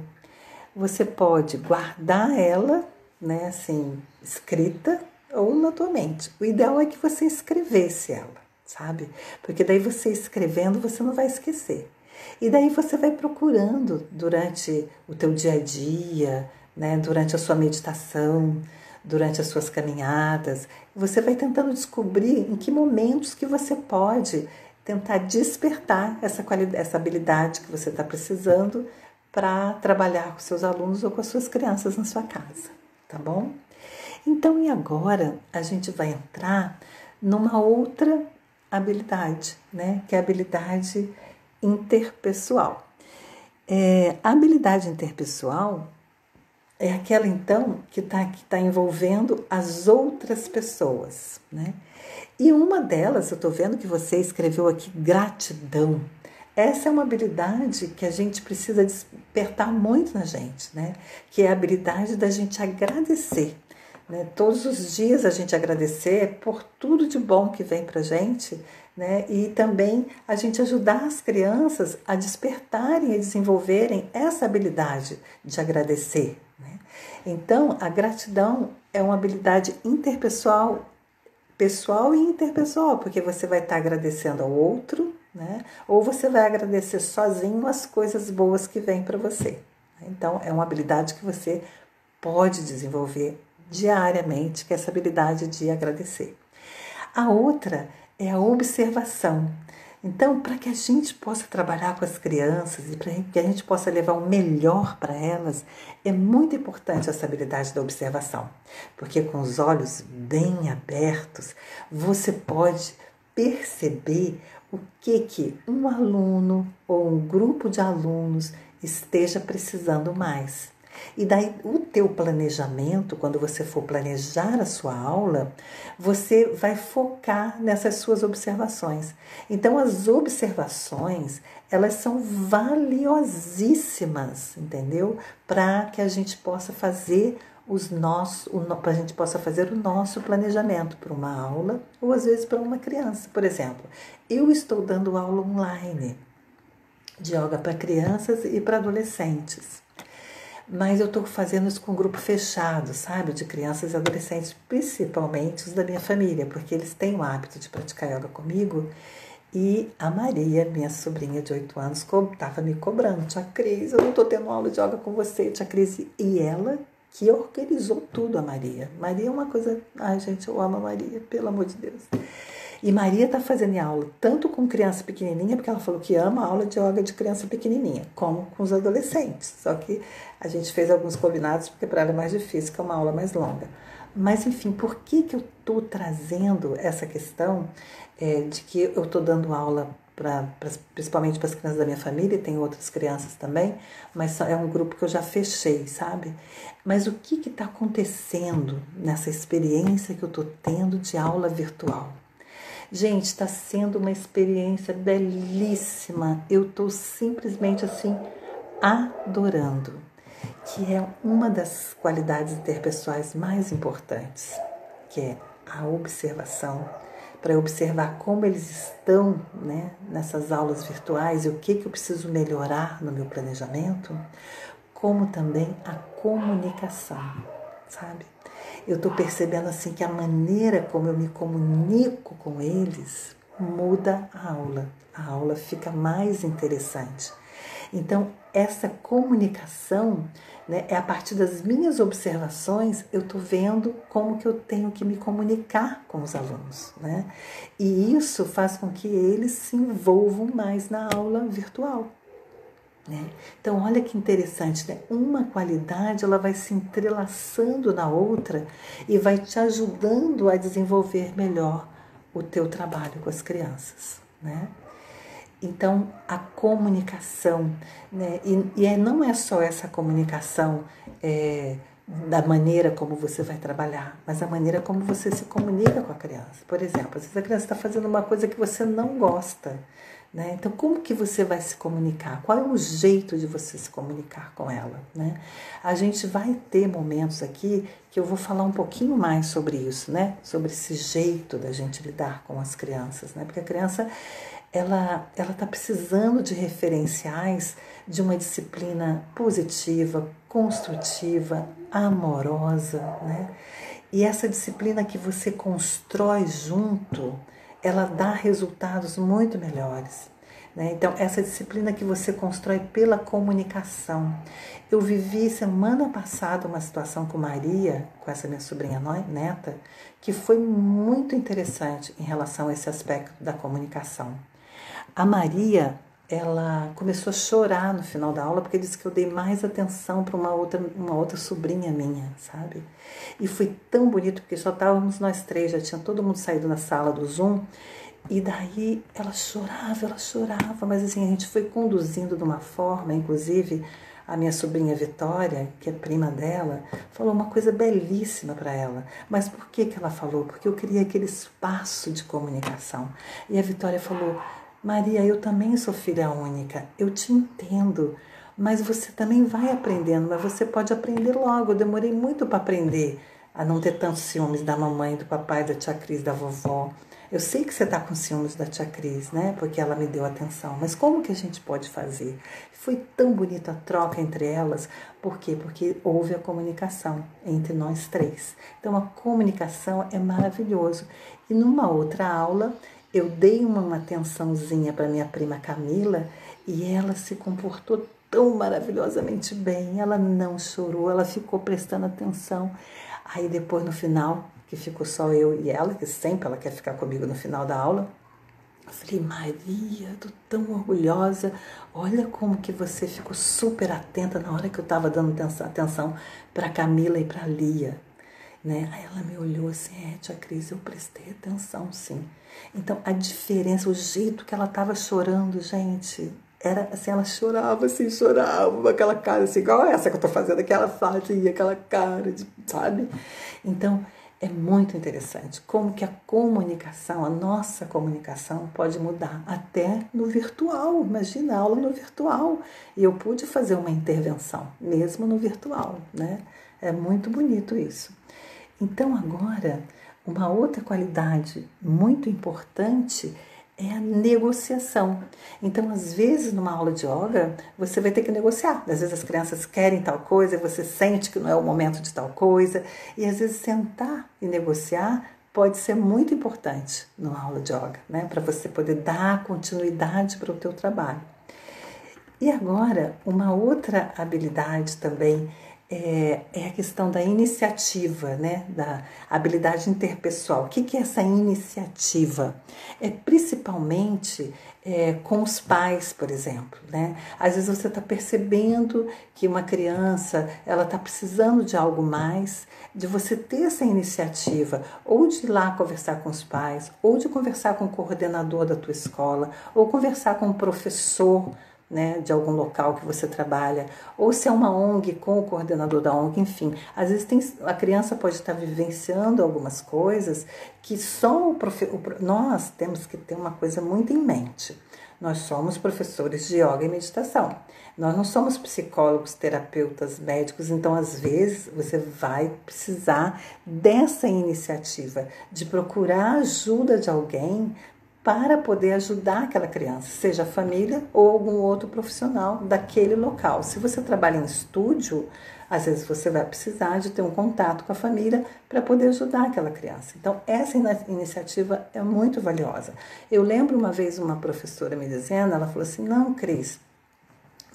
você pode guardar ela, né, assim, escrita ou na tua mente. O ideal é que você escrevesse ela, sabe? Porque daí você escrevendo, você não vai esquecer. E daí você vai procurando durante o teu dia a dia, né, durante a sua meditação, durante as suas caminhadas, você vai tentando descobrir em que momentos que você pode tentar despertar essa habilidade que você está precisando para trabalhar com seus alunos ou com as suas crianças na sua casa, tá bom? Então, e agora a gente vai entrar numa outra habilidade, né? Que é a habilidade interpessoal. A habilidade interpessoal é aquela, então, que tá envolvendo as outras pessoas, né? E uma delas, eu estou vendo que você escreveu aqui, gratidão. Essa é uma habilidade que a gente precisa despertar muito na gente, né? Que é a habilidade da gente agradecer, né? Todos os dias a gente agradecer por tudo de bom que vem pra gente, né? E também a gente ajudar as crianças a despertarem e desenvolverem essa habilidade de agradecer, né? Então, a gratidão é uma habilidade interpessoal, pessoal e interpessoal, porque você vai estar agradecendo ao outro, né? Ou você vai agradecer sozinho as coisas boas que vêm para você. Então, é uma habilidade que você pode desenvolver diariamente, que é essa habilidade de agradecer. A outra é a observação. Então, para que a gente possa trabalhar com as crianças e para que a gente possa levar o melhor para elas, é muito importante essa habilidade da observação, porque com os olhos bem abertos, você pode perceber o que um aluno ou um grupo de alunos esteja precisando mais. E daí o teu planejamento, quando você for planejar a sua aula, você vai focar nessas suas observações. Então as observações, elas são valiosíssimas, entendeu? Para que a gente possa fazer para a gente possa fazer o nosso planejamento para uma aula ou às vezes para uma criança. Por exemplo, eu estou dando aula online de yoga para crianças e para adolescentes. Mas eu estou fazendo isso com um grupo fechado, sabe? De crianças e adolescentes, principalmente os da minha família, porque eles têm o hábito de praticar yoga comigo. E a Maria, minha sobrinha de 8 anos, estava me cobrando. Tia Cris, eu não estou tendo aula de yoga com você, tia Cris. E ela que organizou tudo, a Maria. Maria é uma coisa... Ai, gente, eu amo a Maria, pelo amor de Deus. E Maria está fazendo aula tanto com criança pequenininha, porque ela falou que ama a aula de yoga de criança pequenininha, como com os adolescentes. Só que a gente fez alguns combinados, porque para ela é mais difícil, que é uma aula mais longa. Mas, enfim, por que eu estou trazendo essa questão de que eu estou dando aula principalmente para as crianças da minha família, e tem outras crianças também, mas é um grupo que eu já fechei, sabe? Mas o que está acontecendo nessa experiência que eu estou tendo de aula virtual? Gente, está sendo uma experiência belíssima. Eu estou simplesmente assim adorando, que é uma das qualidades interpessoais mais importantes, que é a observação, para observar como eles estão, né, nessas aulas virtuais e o que eu preciso melhorar no meu planejamento, como também a comunicação, sabe? Eu estou percebendo assim que a maneira como eu me comunico com eles muda a aula fica mais interessante. Então, essa comunicação, né, é a partir das minhas observações, eu estou vendo como que eu tenho que me comunicar com os alunos, né? E isso faz com que eles se envolvam mais na aula virtual. Né? Então, olha que interessante, né? Uma qualidade ela vai se entrelaçando na outra e vai te ajudando a desenvolver melhor o teu trabalho com as crianças, né? Então, a comunicação, né? Não é só essa comunicação da maneira como você vai trabalhar, mas a maneira como você se comunica com a criança. Por exemplo, às vezes a criança está fazendo uma coisa que você não gosta, né? Então, como que você vai se comunicar? Qual é o jeito de você se comunicar com ela, né? A gente vai ter momentos aqui que eu vou falar um pouquinho mais sobre isso, né? Sobre esse jeito da gente lidar com as crianças, né? Porque a criança, ela está precisando de referenciais de uma disciplina positiva, construtiva, amorosa, né? E essa disciplina que você constrói junto, ela dá resultados muito melhores, né? Então, essa disciplina que você constrói pela comunicação. Eu vivi semana passada uma situação com Maria, com essa minha sobrinha neta, que foi muito interessante em relação a esse aspecto da comunicação. A Maria, ela começou a chorar no final da aula porque disse que eu dei mais atenção para uma outra sobrinha minha, sabe? E foi tão bonito porque só estávamos nós três, já tinha todo mundo saído na sala do Zoom, e daí ela chorava, mas assim, a gente foi conduzindo de uma forma, inclusive a minha sobrinha Vitória, que é prima dela, falou uma coisa belíssima para ela. Mas por que ela falou? Porque eu queria aquele espaço de comunicação. E a Vitória falou: Maria, eu também sou filha única, eu te entendo, mas você também vai aprendendo, mas você pode aprender logo. Eu demorei muito para aprender a não ter tantos ciúmes da mamãe, do papai, da tia Cris, da vovó. Eu sei que você está com ciúmes da tia Cris, né? Porque ela me deu atenção. Mas como que a gente pode fazer? Foi tão bonita a troca entre elas. Por quê? Porque houve a comunicação entre nós três. Então, a comunicação é maravilhoso. E numa outra aula, eu dei uma atençãozinha para minha prima Camila e ela se comportou tão maravilhosamente bem. Ela não chorou, ela ficou prestando atenção. Aí depois, no final, que ficou só eu e ela, que sempre ela quer ficar comigo no final da aula, eu falei, Maria, tô tão orgulhosa, olha como que você ficou super atenta na hora que eu estava dando atenção para Camila e para Lia, né? Aí ela me olhou assim, tia Cris, eu prestei atenção, sim. Então, a diferença, o jeito que ela estava chorando, gente, era assim, ela chorava, assim, chorava, aquela cara assim, igual essa que eu tô fazendo, aquela fazia, aquela cara, sabe? Então, é muito interessante como que a comunicação, a nossa comunicação pode mudar até no virtual. Imagina a aula no virtual. E eu pude fazer uma intervenção, mesmo no virtual, né? É muito bonito isso. Então agora, uma outra qualidade muito importante é a negociação. Então, às vezes, numa aula de yoga, você vai ter que negociar. Às vezes as crianças querem tal coisa, você sente que não é o momento de tal coisa. E às vezes sentar e negociar pode ser muito importante numa aula de yoga, né? Para você poder dar continuidade para o teu trabalho. E agora, uma outra habilidade também é a questão da iniciativa, né? Da habilidade interpessoal. O que é essa iniciativa? É principalmente com os pais, por exemplo, né? Às vezes você está percebendo que uma criança ela está precisando de algo mais, de você ter essa iniciativa, ou de ir lá conversar com os pais, ou de conversar com o coordenador da tua escola, ou conversar com o professor, né, de algum local que você trabalha, ou se é uma ONG com o coordenador da ONG, enfim. Às vezes a criança pode estar vivenciando algumas coisas que só nós temos que ter uma coisa muito em mente. Nós somos professores de yoga e meditação. Nós não somos psicólogos, terapeutas, médicos, então às vezes você vai precisar dessa iniciativa, de procurar a ajuda de alguém para poder ajudar aquela criança, seja a família ou algum outro profissional daquele local. Se você trabalha em estúdio, às vezes você vai precisar de ter um contato com a família para poder ajudar aquela criança. Então, essa iniciativa é muito valiosa. Eu lembro uma vez uma professora me dizendo, ela falou assim, não, Cris,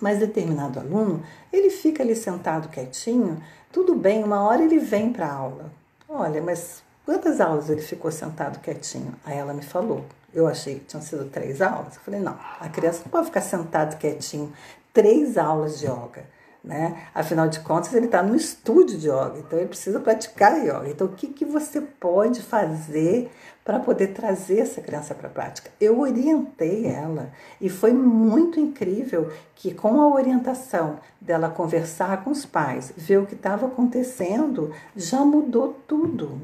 mas determinado aluno, ele fica ali sentado quietinho, tudo bem, uma hora ele vem para a aula. Olha, mas quantas aulas ele ficou sentado quietinho? Aí ela me falou. Eu achei que tinham sido 3 aulas. Eu falei, não, a criança não pode ficar sentado quietinho 3 aulas de yoga, né? Afinal de contas, ele está no estúdio de yoga, então ele precisa praticar yoga. Então, o que você pode fazer para poder trazer essa criança para a prática? Eu orientei ela e foi muito incrível que com a orientação dela conversar com os pais, ver o que estava acontecendo, já mudou tudo.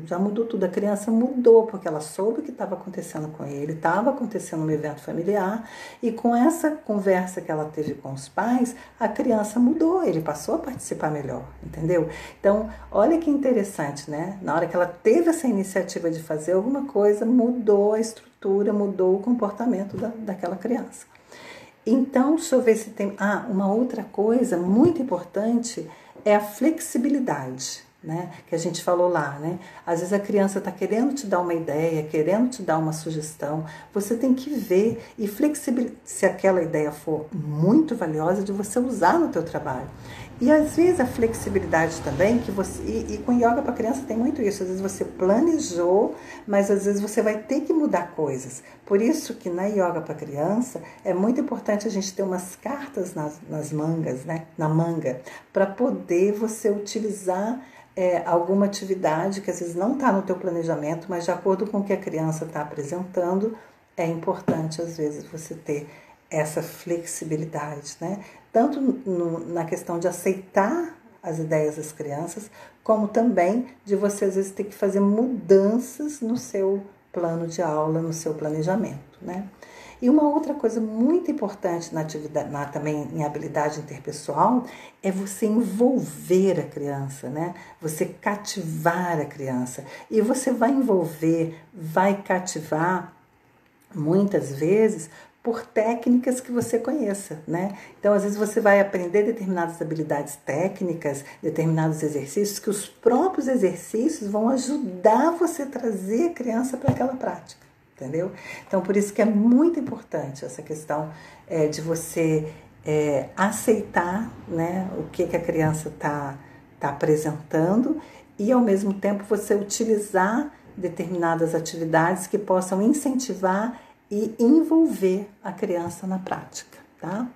A criança mudou porque ela soube o que estava acontecendo com ele, estava acontecendo um evento familiar e com essa conversa que ela teve com os pais, a criança mudou, ele passou a participar melhor, entendeu? Então, olha que interessante, né? Na hora que ela teve essa iniciativa de fazer alguma coisa, mudou a estrutura, mudou o comportamento daquela criança. Então, deixa eu ver se tem... uma outra coisa muito importante é a flexibilidade, né? Que a gente falou lá, né? Às vezes a criança está querendo te dar uma ideia, querendo te dar uma sugestão, você tem que ver e flexibilizar, se aquela ideia for muito valiosa, de você usar no teu trabalho. E às vezes a flexibilidade também, que você e com yoga para criança tem muito isso, às vezes você planejou, mas às vezes você vai ter que mudar coisas. Por isso que na yoga para criança é muito importante a gente ter umas cartas nas mangas, né? Na manga, para poder você utilizar alguma atividade que às vezes não está no teu planejamento, mas de acordo com o que a criança está apresentando, é importante às vezes você ter essa flexibilidade, né? Tanto na questão de aceitar as ideias das crianças, como também de você às vezes ter que fazer mudanças no seu plano de aula, no seu planejamento, né? E uma outra coisa muito importante na atividade, também em habilidade interpessoal, é você envolver a criança, né? Você cativar a criança. E você vai envolver, vai cativar, muitas vezes, por técnicas que você conheça, né? Então, às vezes você vai aprender determinadas habilidades técnicas, determinados exercícios, que os próprios exercícios vão ajudar você a trazer a criança para aquela prática, entendeu? Então, por isso que é muito importante essa questão de você aceitar, né, o que a criança está apresentando e, ao mesmo tempo, você utilizar determinadas atividades que possam incentivar e envolver a criança na prática, tá?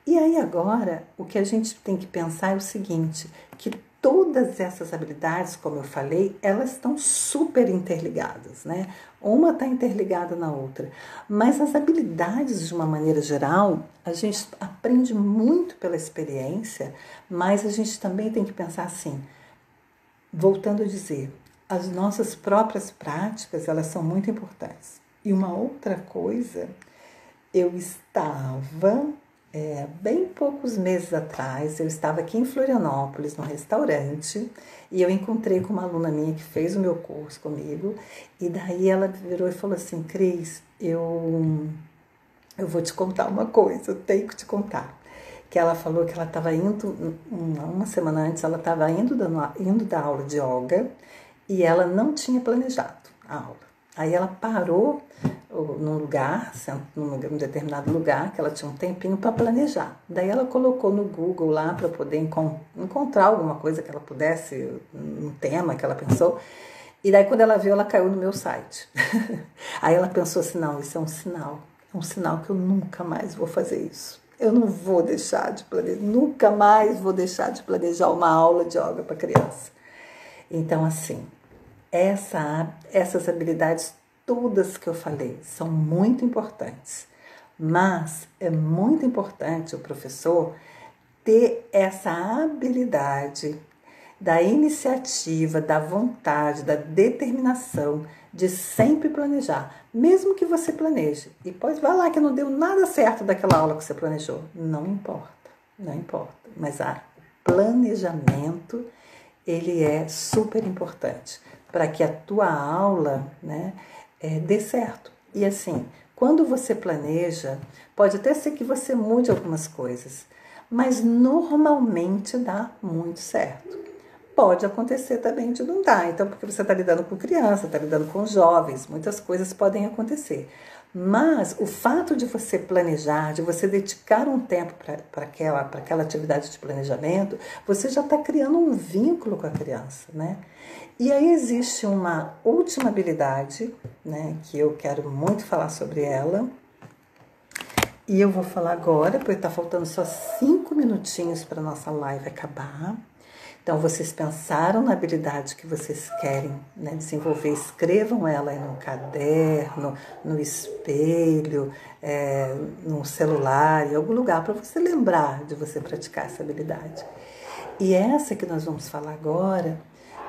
E aí agora, o que a gente tem que pensar é o seguinte, que todas essas habilidades, como eu falei, elas estão super interligadas, né? Uma está interligada na outra. Mas as habilidades, de uma maneira geral, a gente aprende muito pela experiência, mas a gente também tem que pensar assim, voltando a dizer, as nossas próprias práticas, elas são muito importantes. E uma outra coisa, eu estava, bem poucos meses atrás, eu estava aqui em Florianópolis, num restaurante, e eu encontrei com uma aluna minha que fez o meu curso comigo, e daí ela virou e falou assim, Cris, eu vou te contar uma coisa, eu tenho que te contar. Que ela falou que ela estava indo, uma semana antes, ela estava indo da aula de yoga, e ela não tinha planejado a aula. Aí ela parou num lugar, num determinado lugar, que ela tinha um tempinho para planejar. Daí ela colocou no Google lá para poder encontrar alguma coisa que ela pudesse, um tema que ela pensou. E daí quando ela viu, ela caiu no meu site. Aí ela pensou assim, não, isso é um sinal que eu nunca mais vou fazer isso. Eu não vou deixar de planejar, nunca mais vou deixar de planejar uma aula de yoga para criança. Então, assim, essas habilidades todas que eu falei são muito importantes, mas é muito importante o professor ter essa habilidade da iniciativa, da vontade, da determinação de sempre planejar, mesmo que você planeje. E pode vai lá que não deu nada certo daquela aula que você planejou, não importa, mas o planejamento ele é super importante para que a tua aula, né, dê certo. E assim, quando você planeja, pode até ser que você mude algumas coisas, mas normalmente dá muito certo. Pode acontecer também de não dar, então porque você está lidando com criança, está lidando com jovens, muitas coisas podem acontecer. Mas o fato de você planejar, de você dedicar um tempo para aquela atividade de planejamento, você já está criando um vínculo com a criança, né? E aí existe uma última habilidade, né, que eu quero muito falar sobre ela, e eu vou falar agora, porque está faltando só 5 minutinhos para a nossa live acabar. Então, vocês pensaram na habilidade que vocês querem, né, desenvolver, escrevam ela aí no caderno, no espelho, no celular, em algum lugar, para você lembrar de você praticar essa habilidade. E essa que nós vamos falar agora,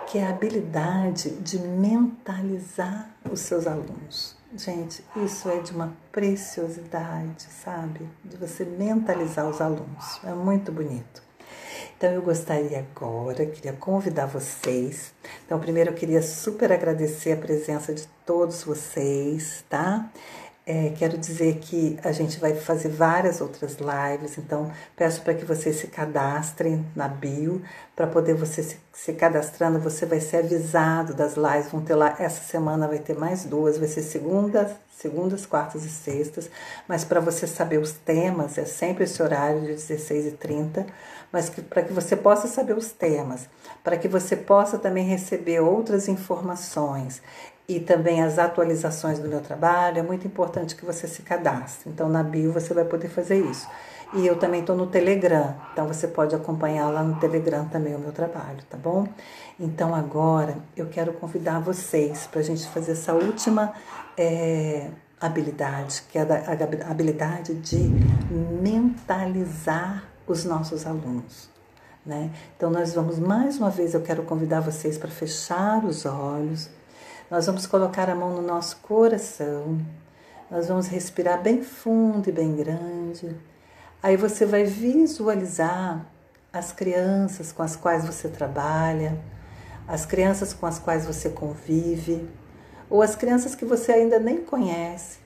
que é a habilidade de mentalizar os seus alunos. Gente, isso é de uma preciosidade, sabe? De você mentalizar os alunos. É muito bonito. Então, eu gostaria agora, queria convidar vocês. Então, primeiro eu queria super agradecer a presença de todos vocês, tá? Quero dizer que a gente vai fazer várias outras lives, então peço para que vocês se cadastrem na bio, para poder você se cadastrando, você vai ser avisado das lives, vão ter lá, essa semana vai ter mais 2, vai ser segundas, quartas e sextas, mas para você saber os temas, é sempre esse horário de 16h30, mas para que você possa saber os temas, para que você possa também receber outras informações, e também as atualizações do meu trabalho, é muito importante que você se cadastre. Então, na bio você vai poder fazer isso. E eu também estou no Telegram, então você pode acompanhar lá no Telegram também o meu trabalho, tá bom? Então, agora eu quero convidar vocês para a gente fazer essa última habilidade, que é a habilidade de mentalizar os nossos alunos, né? Então, nós vamos, mais uma vez, eu quero convidar vocês para fechar os olhos. Nós vamos colocar a mão no nosso coração, Nós vamos respirar bem fundo e bem grande. Aí você vai visualizar as crianças com as quais você trabalha, as crianças com as quais você convive, ou as crianças que você ainda nem conhece,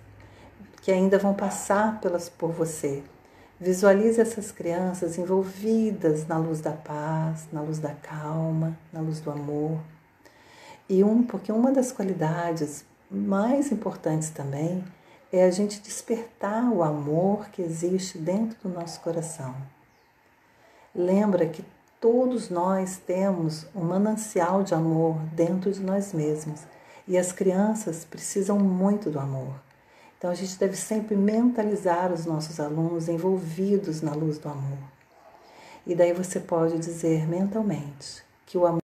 que ainda vão passar por você. Visualize essas crianças envolvidas na luz da paz, na luz da calma, na luz do amor. Porque uma das qualidades mais importantes também é a gente despertar o amor que existe dentro do nosso coração. Lembra que todos nós temos um manancial de amor dentro de nós mesmos e as crianças precisam muito do amor. Então a gente deve sempre mentalizar os nossos alunos envolvidos na luz do amor. E daí você pode dizer mentalmente que o amor